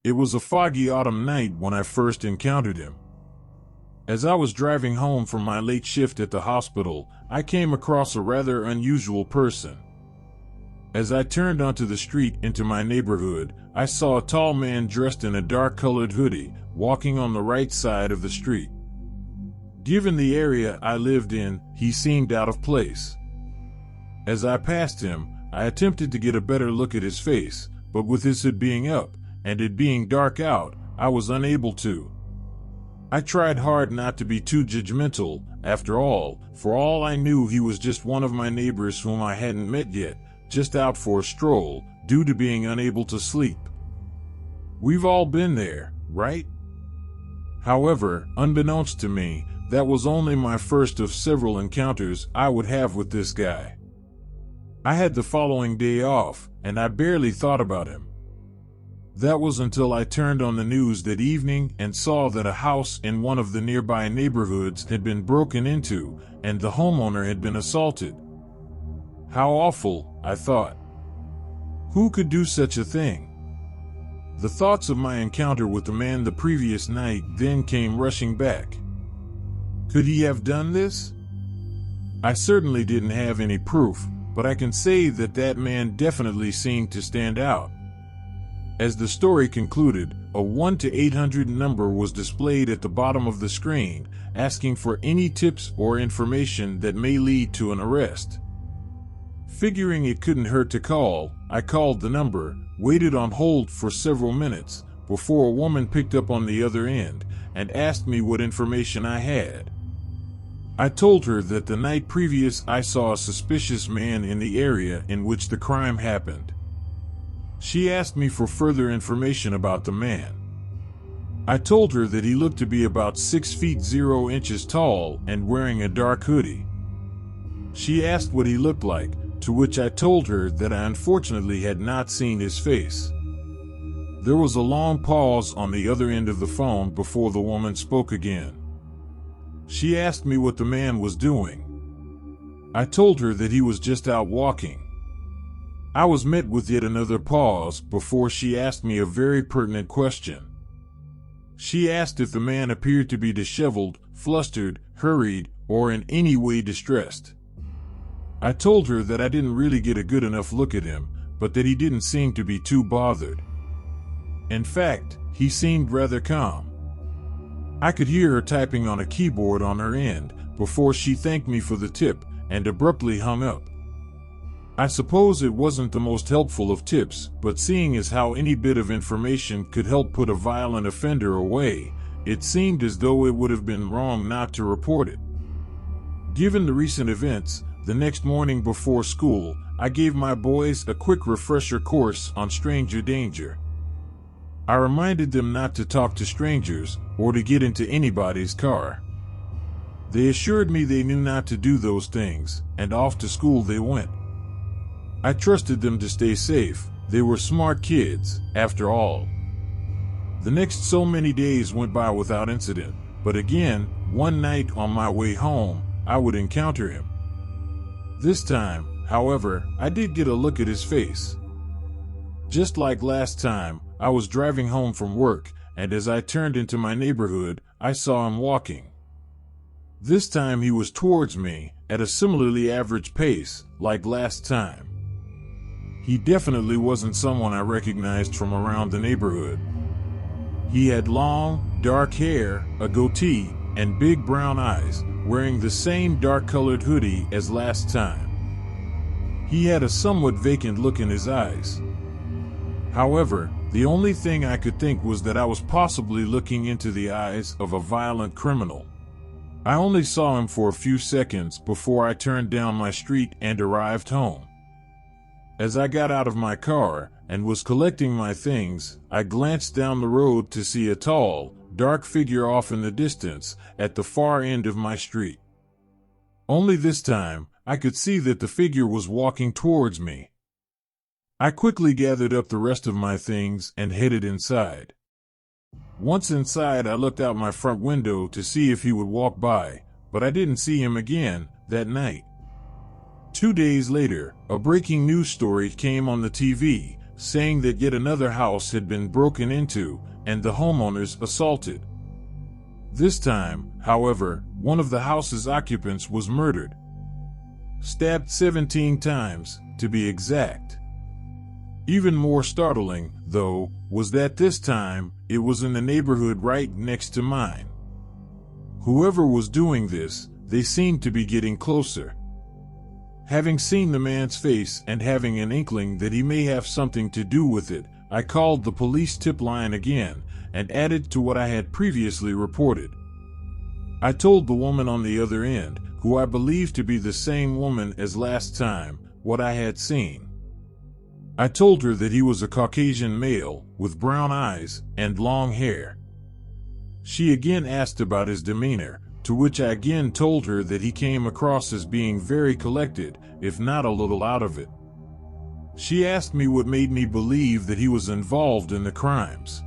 It was a foggy autumn night when I first encountered him. As I was driving home from my late shift at the hospital, I came across a rather unusual person. As I turned onto the street into my neighborhood, I saw a tall man dressed in a dark-colored hoodie, walking on the right side of the street. Given the area I lived in, he seemed out of place. As I passed him, I attempted to get a better look at his face, but with his hood being up, and it being dark out, I was unable to. I tried hard not to be too judgmental. After all, for all I knew, he was just one of my neighbors whom I hadn't met yet, just out for a stroll, due to being unable to sleep. We've all been there, right? However, unbeknownst to me, that was only my first of several encounters I would have with this guy. I had the following day off, and I barely thought about him. That was until I turned on the news that evening and saw that a house in one of the nearby neighborhoods had been broken into, and the homeowner had been assaulted. How awful, I thought. Who could do such a thing? The thoughts of my encounter with the man the previous night then came rushing back. Could he have done this? I certainly didn't have any proof, but I can say that that man definitely seemed to stand out. As the story concluded, a 1 to 800 number was displayed at the bottom of the screen, asking for any tips or information that may lead to an arrest. Figuring it couldn't hurt to call, I called the number, waited on hold for several minutes, before a woman picked up on the other end, and asked me what information I had. I told her that the night previous I saw a suspicious man in the area in which the crime happened. She asked me for further information about the man. I told her that he looked to be about 6 feet 0 inches tall and wearing a dark hoodie. She asked what he looked like, to which I told her that I unfortunately had not seen his face. There was a long pause on the other end of the phone before the woman spoke again. She asked me what the man was doing. I told her that he was just out walking. I was met with yet another pause before she asked me a very pertinent question. She asked if the man appeared to be disheveled, flustered, hurried, or in any way distressed. I told her that I didn't really get a good enough look at him, but that he didn't seem to be too bothered. In fact, he seemed rather calm. I could hear her typing on a keyboard on her end before she thanked me for the tip and abruptly hung up. I suppose it wasn't the most helpful of tips, but seeing as how any bit of information could help put a violent offender away, it seemed as though it would have been wrong not to report it. Given the recent events, the next morning before school, I gave my boys a quick refresher course on stranger danger. I reminded them not to talk to strangers or to get into anybody's car. They assured me they knew not to do those things, and off to school they went. I trusted them to stay safe. They were smart kids, after all. The next so many days went by without incident, but again, one night on my way home, I would encounter him. This time, however, I did get a look at his face. Just like last time, I was driving home from work, and as I turned into my neighborhood, I saw him walking. This time he was towards me, at a similarly average pace, like last time. He definitely wasn't someone I recognized from around the neighborhood. He had long, dark hair, a goatee, and big brown eyes, wearing the same dark-colored hoodie as last time. He had a somewhat vacant look in his eyes. However, the only thing I could think was that I was possibly looking into the eyes of a violent criminal. I only saw him for a few seconds before I turned down my street and arrived home. As I got out of my car and was collecting my things, I glanced down the road to see a tall, dark figure off in the distance at the far end of my street. Only this time, I could see that the figure was walking towards me. I quickly gathered up the rest of my things and headed inside. Once inside, I looked out my front window to see if he would walk by, but I didn't see him again that night. 2 days later, a breaking news story came on the TV, saying that yet another house had been broken into and the homeowners assaulted. This time, however, one of the house's occupants was murdered. Stabbed 17 times, to be exact. Even more startling, though, was that this time, it was in the neighborhood right next to mine. Whoever was doing this, they seemed to be getting closer. Having seen the man's face and having an inkling that he may have something to do with it, I called the police tip line again and added to what I had previously reported. I told the woman on the other end, who I believed to be the same woman as last time, what I had seen. I told her that he was a Caucasian male with brown eyes and long hair. She again asked about his demeanor, to which I again told her that he came across as being very collected, if not a little out of it. She asked me what made me believe that he was involved in the crimes.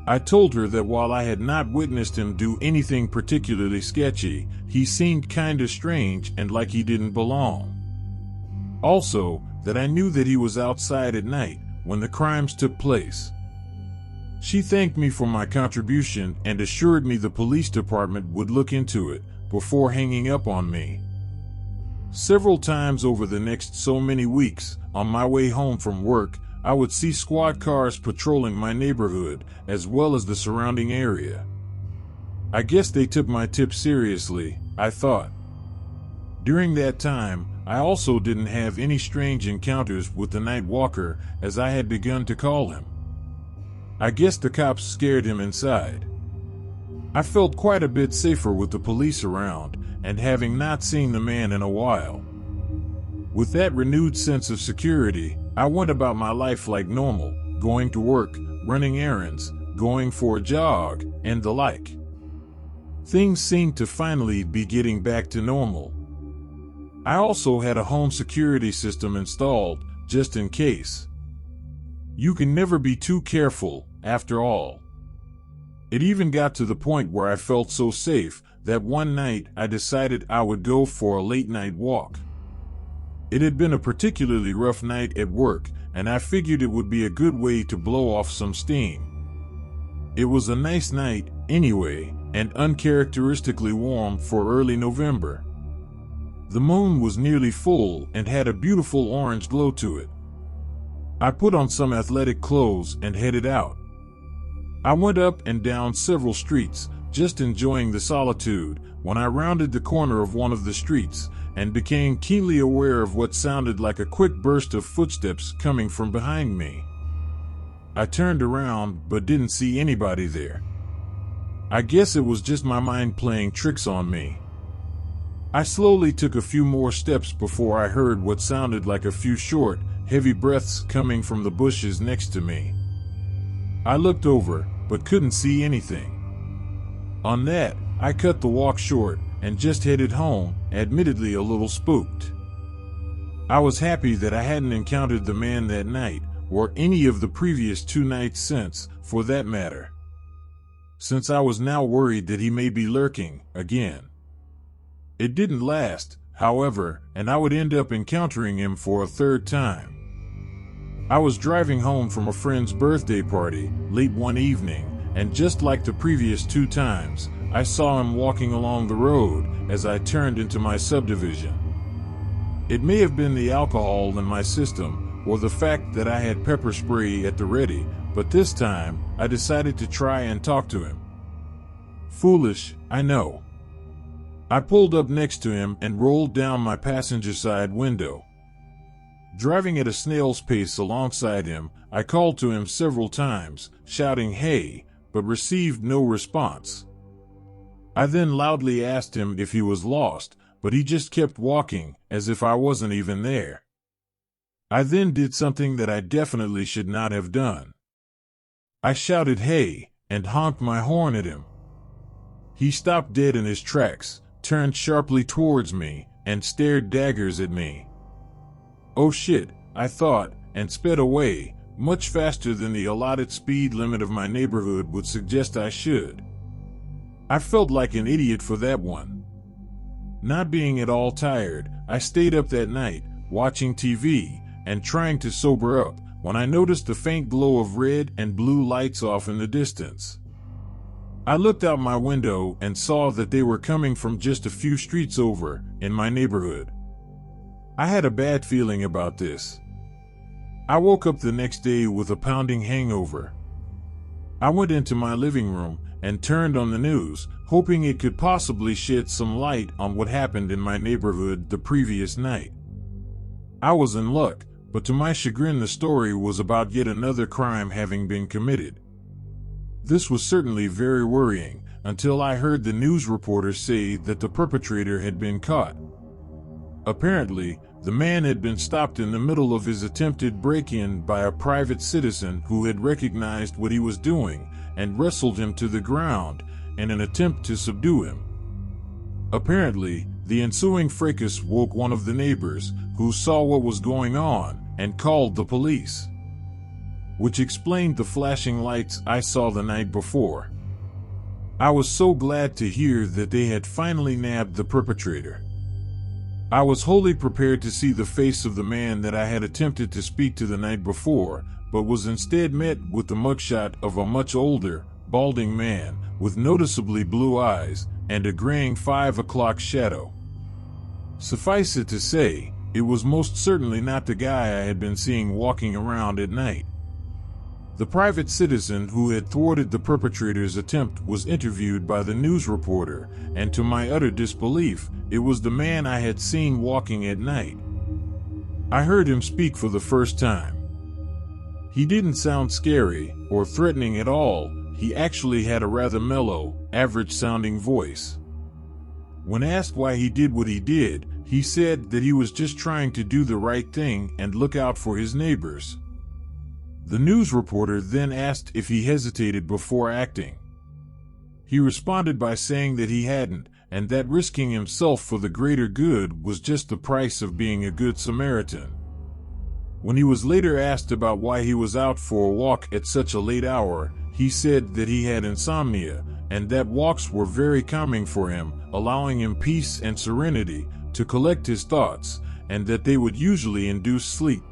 I told her that while I had not witnessed him do anything particularly sketchy, he seemed kinda strange and like he didn't belong. Also, that I knew that he was outside at night when the crimes took place. She thanked me for my contribution and assured me the police department would look into it before hanging up on me. Several times over the next so many weeks, on my way home from work, I would see squad cars patrolling my neighborhood as well as the surrounding area. I guess they took my tip seriously, I thought. During that time, I also didn't have any strange encounters with the night walker, as I had begun to call him. I guess the cops scared him inside. I felt quite a bit safer with the police around, and having not seen the man in a while. With that renewed sense of security, I went about my life like normal, going to work, running errands, going for a jog, and the like. Things seemed to finally be getting back to normal. I also had a home security system installed, just in case. You can never be too careful, after all. It even got to the point where I felt so safe that one night I decided I would go for a late-night walk. It had been a particularly rough night at work, and I figured it would be a good way to blow off some steam. It was a nice night, anyway, and uncharacteristically warm for early November. The moon was nearly full and had a beautiful orange glow to it. I put on some athletic clothes and headed out. I went up and down several streets, just enjoying the solitude, when I rounded the corner of one of the streets and became keenly aware of what sounded like a quick burst of footsteps coming from behind me. I turned around but didn't see anybody there. I guess it was just my mind playing tricks on me. I slowly took a few more steps before I heard what sounded like a few short, heavy breaths coming from the bushes next to me. I looked over, but couldn't see anything. On that, I cut the walk short and just headed home, admittedly a little spooked. I was happy that I hadn't encountered the man that night, or any of the previous 2 nights since, for that matter, since I was now worried that he may be lurking again. It didn't last, however, and I would end up encountering him for a 3rd time. I was driving home from a friend's birthday party late one evening, and just like the previous 2 times, I saw him walking along the road as I turned into my subdivision. It may have been the alcohol in my system or the fact that I had pepper spray at the ready, but this time I decided to try and talk to him. Foolish, I know. I pulled up next to him and rolled down my passenger side window. Driving at a snail's pace alongside him, I called to him several times, shouting "Hey," but received no response. I then loudly asked him if he was lost, but he just kept walking, as if I wasn't even there. I then did something that I definitely should not have done. I shouted "Hey," and honked my horn at him. He stopped dead in his tracks, turned sharply towards me, and stared daggers at me. Oh shit, I thought, and sped away, much faster than the allotted speed limit of my neighborhood would suggest I should. I felt like an idiot for that one. Not being at all tired, I stayed up that night, watching TV, and trying to sober up, when I noticed a faint glow of red and blue lights off in the distance. I looked out my window and saw that they were coming from just a few streets over in my neighborhood. I had a bad feeling about this. I woke up the next day with a pounding hangover. I went into my living room and turned on the news, hoping it could possibly shed some light on what happened in my neighborhood the previous night. I was in luck, but to my chagrin the story was about yet another crime having been committed. This was certainly very worrying until I heard the news reporter say that the perpetrator had been caught. Apparently, the man had been stopped in the middle of his attempted break-in by a private citizen who had recognized what he was doing and wrestled him to the ground in an attempt to subdue him. Apparently, the ensuing fracas woke one of the neighbors who saw what was going on and called the police, which explained the flashing lights I saw the night before. I was so glad to hear that they had finally nabbed the perpetrator. I was wholly prepared to see the face of the man that I had attempted to speak to the night before, but was instead met with the mugshot of a much older, balding man with noticeably blue eyes and a graying 5 o'clock shadow. Suffice it to say, it was most certainly not the guy I had been seeing walking around at night. The private citizen who had thwarted the perpetrator's attempt was interviewed by the news reporter, and to my utter disbelief, it was the man I had seen walking at night. I heard him speak for the first time. He didn't sound scary or threatening at all. He actually had a rather mellow, average-sounding voice. When asked why he did what he did, he said that he was just trying to do the right thing and look out for his neighbors. The news reporter then asked if he hesitated before acting. He responded by saying that he hadn't, and that risking himself for the greater good was just the price of being a good Samaritan. When he was later asked about why he was out for a walk at such a late hour, he said that he had insomnia, and that walks were very calming for him, allowing him peace and serenity to collect his thoughts, and that they would usually induce sleep.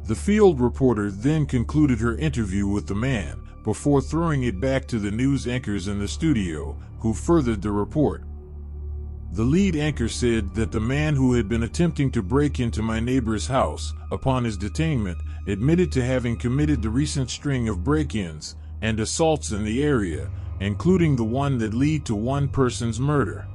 The field reporter then concluded her interview with the man, before throwing it back to the news anchors in the studio, who furthered the report. The lead anchor said that the man who had been attempting to break into my neighbor's house, upon his detainment, admitted to having committed the recent string of break-ins and assaults in the area, including the one that led to one person's murder.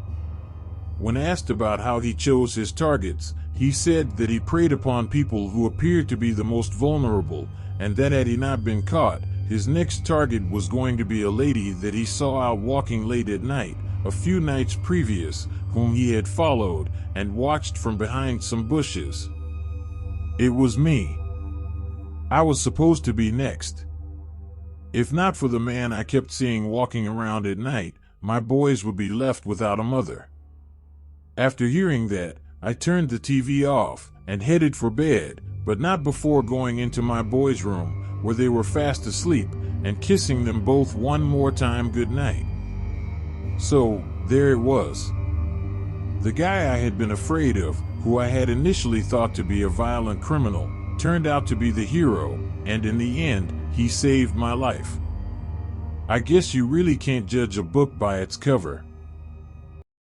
When asked about how he chose his targets, he said that he preyed upon people who appeared to be the most vulnerable, and that had he not been caught, his next target was going to be a lady that he saw out walking late at night, a few nights previous, whom he had followed and watched from behind some bushes. It was me. I was supposed to be next. If not for the man I kept seeing walking around at night, my boys would be left without a mother. After hearing that, I turned the TV off and headed for bed, but not before going into my boys' room, where they were fast asleep, and kissing them both one more time goodnight. So, there it was. The guy I had been afraid of, who I had initially thought to be a violent criminal, turned out to be the hero, and in the end, he saved my life. I guess you really can't judge a book by its cover.